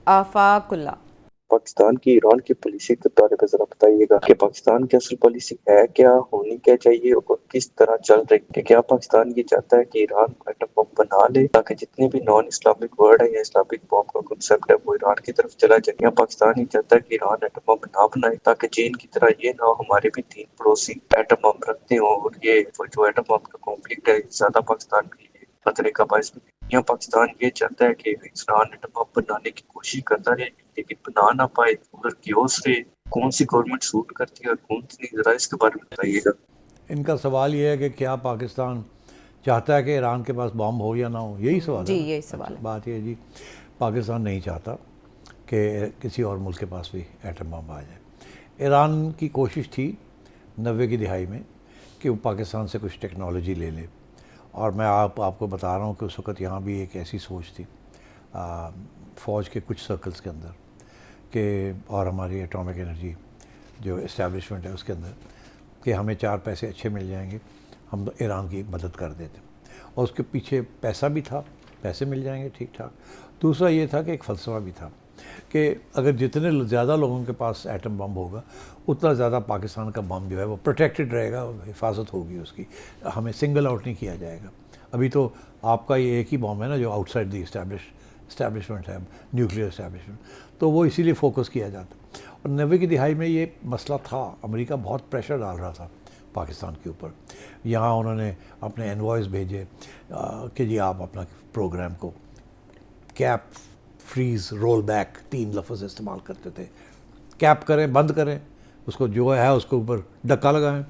आफाकुल्ला। पाकिस्तान की ईरान की पॉलिसी के बारे में जरा बताइएगा कि पाकिस्तान की असल पॉलिसी है क्या, होनी क्या चाहिए और किस तरह चल रही है। क्या पाकिस्तान ये चाहता है कि ईरान एटम बम बना ले ताकि जितने भी नॉन इस्लामिक वर्ड है या इस्लामिक बम का कंसेप्ट है वो ईरान की तरफ चला जाए, या पाकिस्तान ये चाहता है कि ईरान एटम बम ना बनाए ताकि चीन की तरह ये ना हो हमारे भी 3 पड़ोसी एटम बम रखते हो और ये जो एटम बम का कॉन्फ्लिक्ट है ज्यादा पाकिस्तान के लिए खतरे का बायस बने। या पाकिस्तान ये चाहता है कि ईरान एटम बम बनाने की कोशिश करता रहे लेकिन बना ना पाए, उधर की ओर से कौन सी गवर्नमेंट सूट करती है और कौन सी नहीं, जरा इसके बारे में बताइएगा। इनका सवाल ये है कि क्या पाकिस्तान चाहता है कि ईरान के पास बम हो या ना हो, यही सवाल जी है ना। यही सवाल अच्छा, है। बात ये है जी, पाकिस्तान नहीं चाहता कि किसी और मुल्क के पास भी एटम बम आ जाए। ईरान की कोशिश थी 90 की दिहाई में कि वो पाकिस्तान से कुछ टेक्नोलॉजी ले ले, और मैं आपको बता रहा हूँ कि उस वक़्त यहाँ भी एक ऐसी सोच थी फ़ौज के कुछ सर्कल्स के अंदर कि, और हमारी एटॉमिक एनर्जी जो इस्टेब्लिशमेंट है उसके अंदर, कि हमें 4 पैसे अच्छे मिल जाएंगे, हम तो ईरान की मदद कर देते। और उसके पीछे पैसा भी था, पैसे मिल जाएंगे ठीक ठाक। दूसरा ये था कि एक फ़लसफ़ा भी था कि अगर जितने ज़्यादा लोगों के पास एटम बम होगा उतना ज़्यादा पाकिस्तान का बम जो है वो प्रोटेक्टेड रहेगा, हिफाजत होगी उसकी, हमें सिंगल आउट नहीं किया जाएगा। अभी तो आपका ये एक ही बम है ना जो आउटसाइड दी इस्टेब्लिशमेंट है, न्यूक्लियर इस्टेब्लिशमेंट, तो वो इसीलिए फोकस किया जाता। और 90 की दिहाई में ये मसला था, अमेरिका बहुत प्रेशर डाल रहा था पाकिस्तान के ऊपर। यहाँ उन्होंने अपने एनवॉयस भेजे कि जी आप अपना प्रोग्राम को कैप, फ्रीज़, रोल बैक, 3 लफ्ज़ इस्तेमाल करते थे। कैप करें, बंद करें, उसको जो है उसके ऊपर डक्का लगाएं,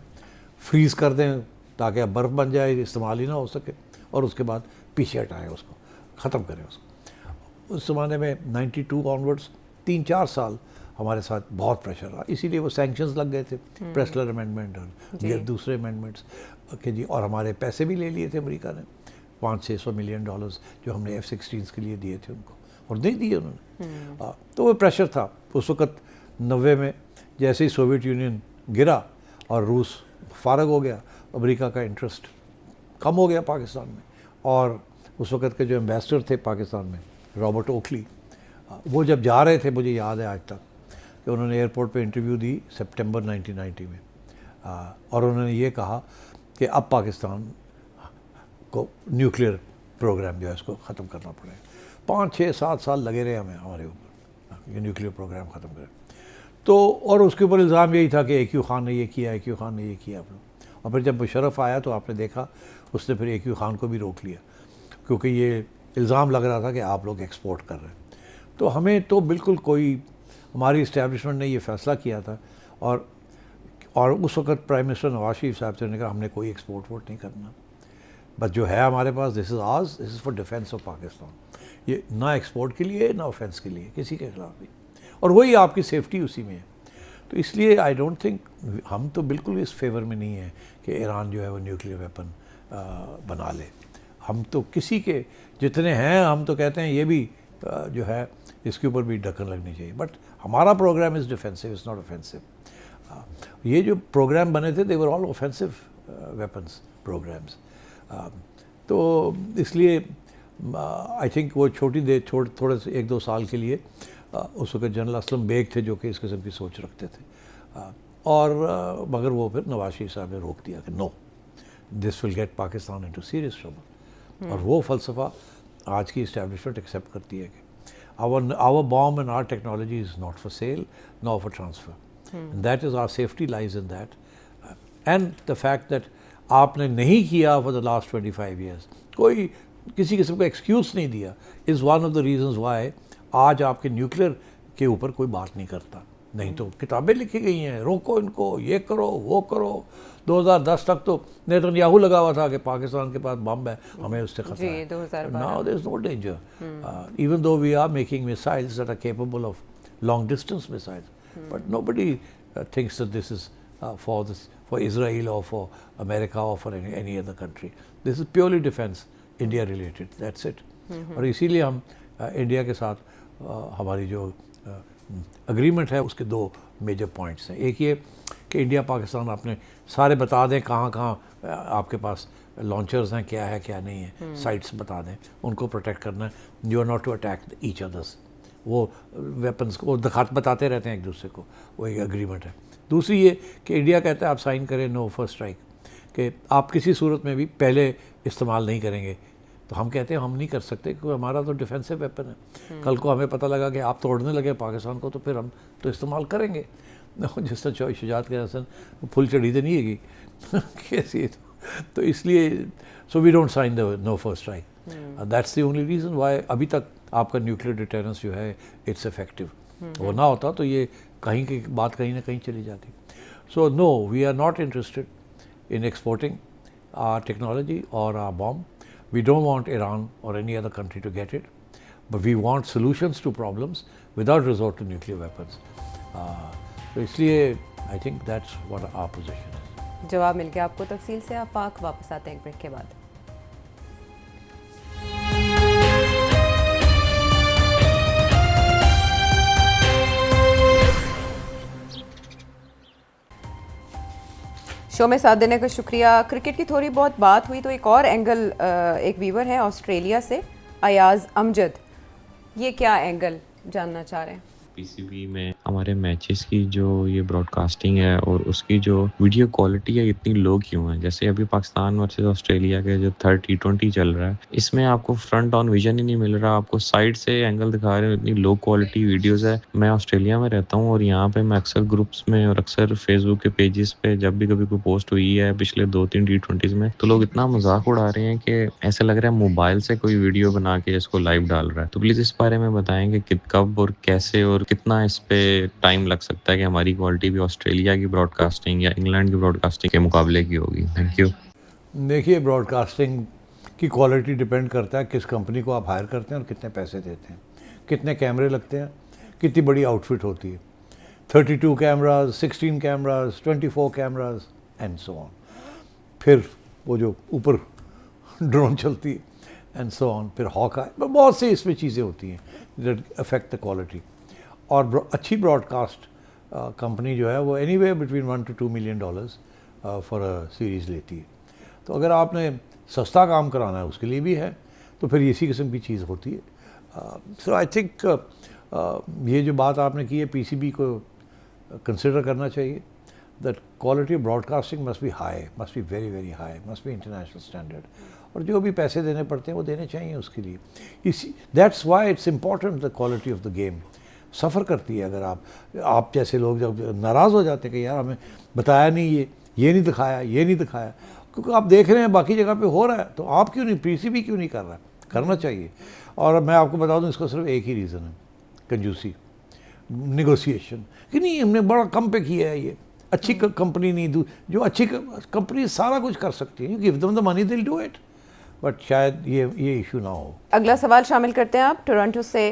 फ्रीज़ कर दें ताकि अब बर्फ़ बन जाए, इस्तेमाल ही ना हो सके, और उसके बाद पीछे हटाएं उसको, ख़त्म करें उसको। उस ज़माने में 92 ऑनवर्ड्स 3-4 साल हमारे साथ बहुत प्रेशर रहा, इसीलिए वो सैंक्शंस लग गए थे, प्रेसलर अमेंडमेंट और ये दूसरे अमेंडमेंट्स कि जी, और हमारे पैसे भी ले लिए थे अमेरिका ने, $500-600 मिलियन जो हमने F-16 के लिए दिए थे उनको, और नहीं दिए उन्होंने। तो वो प्रेशर था उस वक़्त 90 में। जैसे ही सोवियत यूनियन गिरा और रूस फारग हो गया, अमेरिका का इंटरेस्ट कम हो गया पाकिस्तान में। और उस वक़्त के जो एम्बेसडर थे पाकिस्तान में, रॉबर्ट ओखली, वो जब जा रहे थे, मुझे याद है आज तक कि उन्होंने एयरपोर्ट पे इंटरव्यू दी सितंबर 1990 में, और उन्होंने ये कहा कि अब पाकिस्तान को न्यूक्लियर प्रोग्राम जो है उसको ख़त्म करना पड़ेगा। 5-6-7 साल लगे रहे हमें, हमारे ऊपर, ये न्यूक्लियर प्रोग्राम ख़त्म करें। तो और उसके ऊपर इल्ज़ाम यही था कि AQ खान ने ये किया, AQ खान ने ये किया। और फिर जब मुशर्रफ आया तो आपने देखा उसने फिर AQ खान को भी रोक लिया, क्योंकि ये इल्ज़ाम लग रहा था कि आप लोग एक्सपोर्ट कर रहे हैं। तो हमें तो बिल्कुल कोई, हमारी इस्टेब्लिशमेंट ने ये फ़ैसला किया था, और उस वक़्त प्राइम मिनिस्टर नवाज शरीफ साहब से ने कहा हमने कोई एक्सपोर्ट वोट नहीं करना, बस जो है हमारे पास this is ours, this is for defence of Pakistan. ये ना एक्सपोर्ट के लिए ना ऑफेंस के लिए, किसी के खिलाफ भी, और वही आपकी सेफ्टी उसी में है। तो इसलिए आई डोंट थिंक, हम तो बिल्कुल इस फेवर में नहीं है कि ईरान जो है वो न्यूक्लियर वेपन बना ले। हम तो किसी के जितने हैं, हम तो कहते हैं ये भी जो है इसके ऊपर भी ढक्कन लगनी चाहिए, बट हमारा programme is defensive, is not offensive. ये जो प्रोग्राम बने थे they were all offensive weapons programmes. तो इसलिए आई थिंक वो थोड़े से 1-2 साल के लिए उस वक्त जनरल असलम बेग थे जो कि इस किस्म की सोच रखते थे, और मगर वो फिर नवाज शरीफ साहब ने रोक दिया कि no, this will get Pakistan into serious trouble. और वो फ़लसफ़ा आज की इस्टेब्लिशमेंट एक्सेप्ट करती है कि our bomb and our technology is not for sale nor for transfer, and that is our safety lies in that, and the fact that आपने नहीं किया for the last 25 years, कोई किसी किस्म का एक्सक्यूज़ नहीं दिया, is one of the reasons why आज आपके न्यूक्लियर के ऊपर कोई बात नहीं करता। नहीं तो किताबें लिखी गई हैं, रोको इनको, ये करो वो करो। 2010 तक तो नेतन्याहू लगा हुआ था कि पाकिस्तान के पास बम है, हमें उससे खतरा है। 2012 now there is no danger, even though we are making missiles that are capable of long distance missiles, but nobody thinks that this is for Israel or for America or for any other country. This is purely defense, India related, that's it. और इसीलिए हम India के साथ हमारी जो agreement है उसके 2 major points हैं। एक ये कि इंडिया पाकिस्तान अपने सारे बता दें कहाँ कहाँ आपके पास लॉन्चर्स हैं, क्या है क्या नहीं है, साइट्स बता दें, उनको प्रोटेक्ट करना है। You are not to attack each others, वो वेपन्स को बताते रहते हैं एक दूसरे को, वो एक एग्रीमेंट है। दूसरी ये कि इंडिया कहता है आप साइन करें नो फर्स्ट स्ट्राइक, कि आप किसी सूरत में भी पहले इस्तेमाल नहीं करेंगे। तो हम कहते हैं हम नहीं कर सकते क्योंकि हमारा तो डिफेंसिव वेपन है। कल को हमें पता लगा कि आप तोड़ने लगे पाकिस्तान को, तो फिर हम तो इस्तेमाल करेंगे। जिस तरह शुजात के हसन फुल चढ़ी तो नहीं हैगी कैसी है। तो इसलिए so we don't sign the no first strike, that's the only reason why अभी तक आपका न्यूक्लियर डिटरेंस जो है इट्स इफेक्टिव। वो ना होता तो ये कहीं की बात कहीं ना कहीं चली जाती। So no, we are not interested in exporting our technology or our bomb. We don't want Iran or any other country to get it, but we want solutions to problems without resort to nuclear weapons. So इसलिए I think that's what our position is. जवाब मिल गया आपको तफसील से। आप पाक वापस आते हैं एक ब्रेक के बाद। शो में साथ देने का शुक्रिया। क्रिकेट की थोड़ी बहुत बात हुई तो एक और एंगल, एक व्यूवर है ऑस्ट्रेलिया से, अयाज अमजद, ये क्या एंगल जानना चाह रहे हैं? पीसीबी में हमारे मैचेस की जो ये ब्रॉडकास्टिंग है और उसकी जो वीडियो क्वालिटी है इतनी लो क्यों है? जैसे अभी पाकिस्तान वर्सेस ऑस्ट्रेलिया के जो थर्ड T20 चल रहा है, इसमें आपको फ्रंट ऑन विजन ही नहीं मिल रहा, आपको साइड से एंगल दिखा रहे हो, इतनी लो क्वालिटी वीडियोस है। मैं ऑस्ट्रेलिया में रहता हूँ और यहाँ पे मैं अक्सर ग्रुप्स में और अक्सर फेसबुक के पेजेस पे जब भी कभी कोई पोस्ट हुई है पिछले 2-3 T20s में, तो लोग इतना मजाक उड़ा रहे हैं कि ऐसा लग रहा है मोबाइल से कोई वीडियो बना के इसको लाइव डाल रहा है। तो प्लीज़ इस बारे में बताएं कि कब और कैसे और कितना इस पे टाइम लग सकता है कि हमारी क्वालिटी भी ऑस्ट्रेलिया की ब्रॉडकास्टिंग या इंग्लैंड की ब्रॉडकास्टिंग के मुकाबले की होगी। Thank you. देखिए, ब्रॉडकास्टिंग की क्वालिटी डिपेंड करता है किस कंपनी को आप हायर करते हैं और कितने पैसे देते हैं, कितने कैमरे लगते हैं, कितनी बड़ी आउटफिट होती है, 32 cameras, 16 cameras, 24 cameras and so on. फिर वो जो ऊपर ड्रोन चलती है एंड सो ऑन, फिर हॉक आए, बहुत सी इसमें चीज़ें होती हैं दैट अफेक्ट द क्वालिटी। और अच्छी ब्रॉडकास्ट कंपनी जो है वो anywhere between $1 to $2 million for a series लेती है। तो अगर आपने सस्ता काम कराना है उसके लिए भी है, तो फिर इसी किस्म की चीज़ होती है। सो आई थिंक ये जो बात आपने की है, पीसीबी को कंसिडर करना चाहिए that quality of broadcasting must be high, must be very very high, must be international standard, और जो भी पैसे देने पड़ते हैं वो देने चाहिए उसके लिए। इसी that's why it's important the quality of the game suffer करती है। अगर आप जैसे लोग जब नाराज़ हो जाते हैं कि यार हमें बताया नहीं, ये नहीं दिखाया, ये नहीं दिखाया, क्योंकि आप देख रहे हैं बाकी जगह पे हो रहा है, तो आप क्यों नहीं, पीसीबी क्यों नहीं कर रहा है? करना चाहिए। और मैं आपको बता दूं, इसका सिर्फ एक ही रीज़न है, कंजूसी, नेगोशिएशन, कि नहीं हमने बड़ा कम पे किया है, ये अच्छी कंपनी नहीं, जो अच्छी कंपनी सारा कुछ कर सकती है, give them the money, they will do it, but शायद ये इशू ना हो। अगला सवाल शामिल करते हैं आप टोरंटो से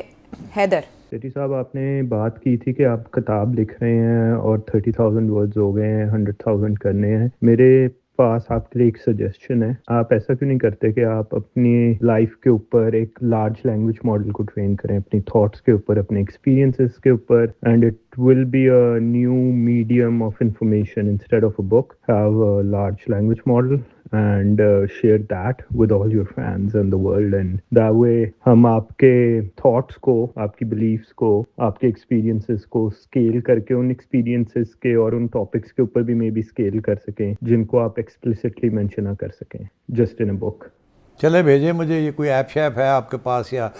हैदर। सेठी साहब, आपने बात की थी कि आप किताब लिख रहे हैं और 30,000 वर्ड्स हो गए हैं, 100,000 करने हैं। मेरे पास आपके लिए एक सजेशन है, आप ऐसा क्यों नहीं करते कि आप अपनी लाइफ के ऊपर एक लार्ज लैंग्वेज मॉडल को ट्रेन करें, अपनी थॉट्स के ऊपर, अपने एक्सपीरियंसेस के ऊपर, and it will be a new medium of information. Instead of a book, have a large language model and share that with all your fans and the world, and that way हम आपके thoughts को, आपकी beliefs को, आपके experiences को scale करके उन experiences के और उन topics के ऊपर भी maybe scale कर सकें जिनको आप explicitly mention ना कर सकें just in a book। चले भेजें मुझे, ये कोई ऐप शैप है आपके पास या